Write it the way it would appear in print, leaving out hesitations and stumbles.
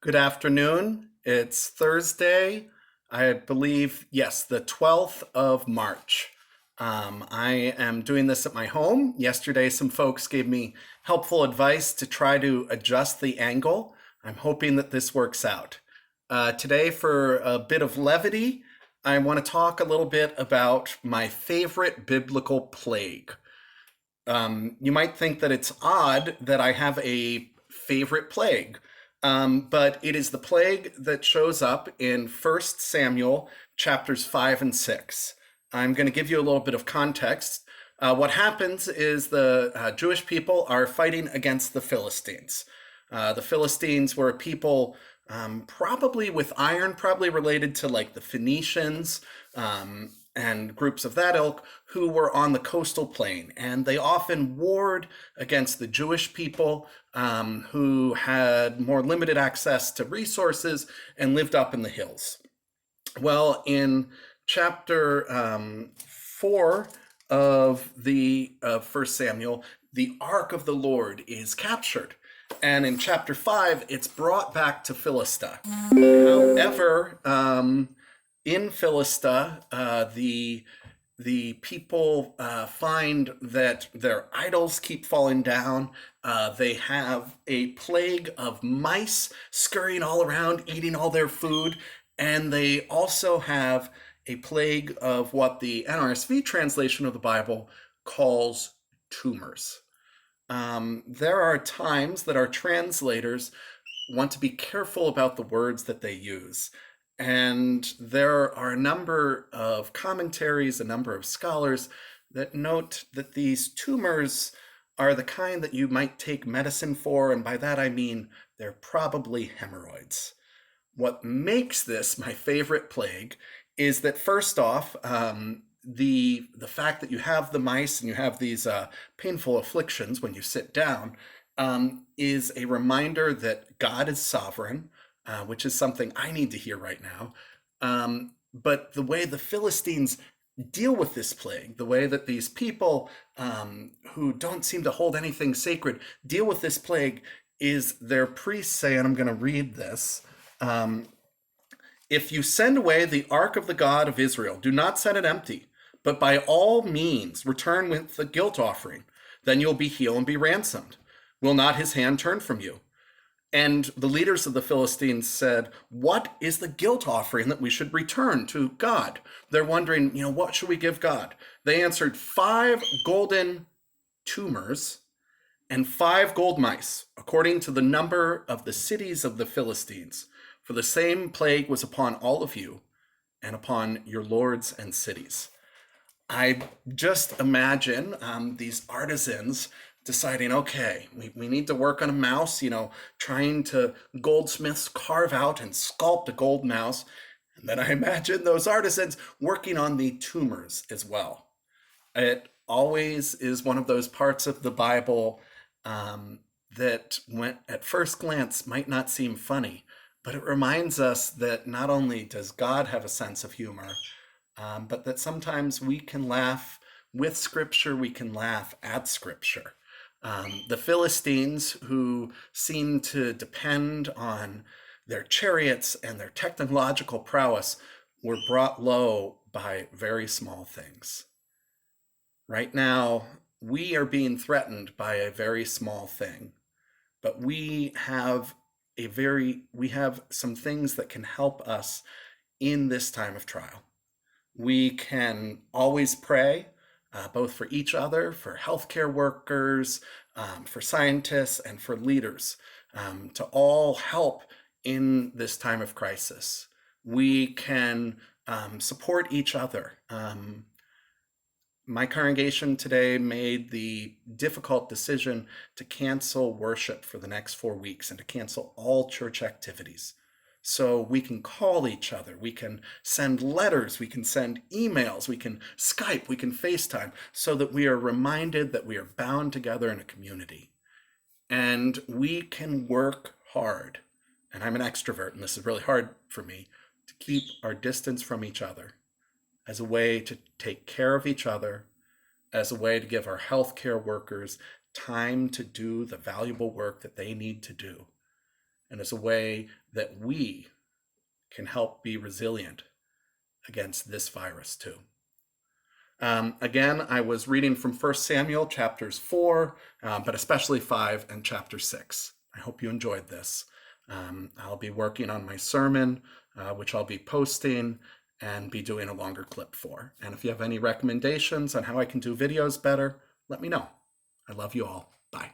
Good afternoon. It's Thursday, I believe, yes, the 12th of March. I am doing this at my home. Yesterday, some folks gave me helpful advice to try to adjust the angle. I'm hoping that this works out. Today, for a bit of levity, I want to talk a little bit about my favorite biblical plague. You might think that it's odd that I have a favorite plague, but it is the plague that shows up in 1 Samuel chapters 5 and 6. I'm going to give you a little bit of context. What happens is the Jewish people are fighting against the Philistines. The Philistines were a people probably with iron, probably related to like the Phoenicians, and groups of that ilk who were on the coastal plain. And they often warred against the Jewish people who had more limited access to resources and lived up in the hills. Well, in chapter 4 of the 1 Samuel, the Ark of the Lord is captured. And in chapter 5, it's brought back to Philistia. However, in Philistia, the people find that their idols keep falling down. They have a plague of mice scurrying all around, eating all their food. And they also have a plague of what the NRSV translation of the Bible calls tumors. There are times that our translators want to be careful about the words that they use. And there are a number of commentaries, a number of scholars that note that these tumors are the kind that you might take medicine for, and by that I mean they're probably hemorrhoids. What makes this my favorite plague is that first off, the fact that you have the mice and you have these painful afflictions when you sit down is a reminder that God is sovereign, which is something I need to hear right now. But the way the Philistines deal with this plague, the way that these people who don't seem to hold anything sacred deal with this plague is their priests say, and I'm going to read this, if you send away the ark of the God of Israel, do not send it empty, but by all means return with the guilt offering. Then you'll be healed and be ransomed. Will not his hand turn from you? And the leaders of the Philistines said, what is the guilt offering that we should return to God? They're wondering, what should we give God? They answered 5 golden tumors and 5 gold mice, according to the number of the cities of the Philistines. For the same plague was upon all of you and upon your lords and cities. I just imagine these artisans deciding, okay, we need to work on a mouse, trying to goldsmiths carve out and sculpt a gold mouse. And then I imagine those artisans working on the tumors as well. It always is one of those parts of the Bible that at first glance might not seem funny, but it reminds us that not only does God have a sense of humor, but that sometimes we can laugh with Scripture, we can laugh at Scripture. The Philistines, who seem to depend on their chariots and their technological prowess, were brought low by very small things. Right now, we are being threatened by a very small thing, but we have some things that can help us in this time of trial. We can always pray, both for each other, for healthcare workers, for scientists, and for leaders, to all help in this time of crisis. We can support each other. My congregation today made the difficult decision to cancel worship for the next 4 weeks and to cancel all church activities. So we can call each other, we can send letters, we can send emails, we can Skype, we can FaceTime, so that we are reminded that we are bound together in a community. And we can work hard, and I'm an extrovert, and this is really hard for me, to keep our distance from each other as a way to take care of each other, as a way to give our healthcare workers time to do the valuable work that they need to do. and as a way that we can help be resilient against this virus too. Again, I was reading from 1 Samuel chapters 4, but especially 5 and chapter 6. I hope you enjoyed this. I'll be working on my sermon, which I'll be posting and be doing a longer clip for. And if you have any recommendations on how I can do videos better, let me know. I love you all. Bye.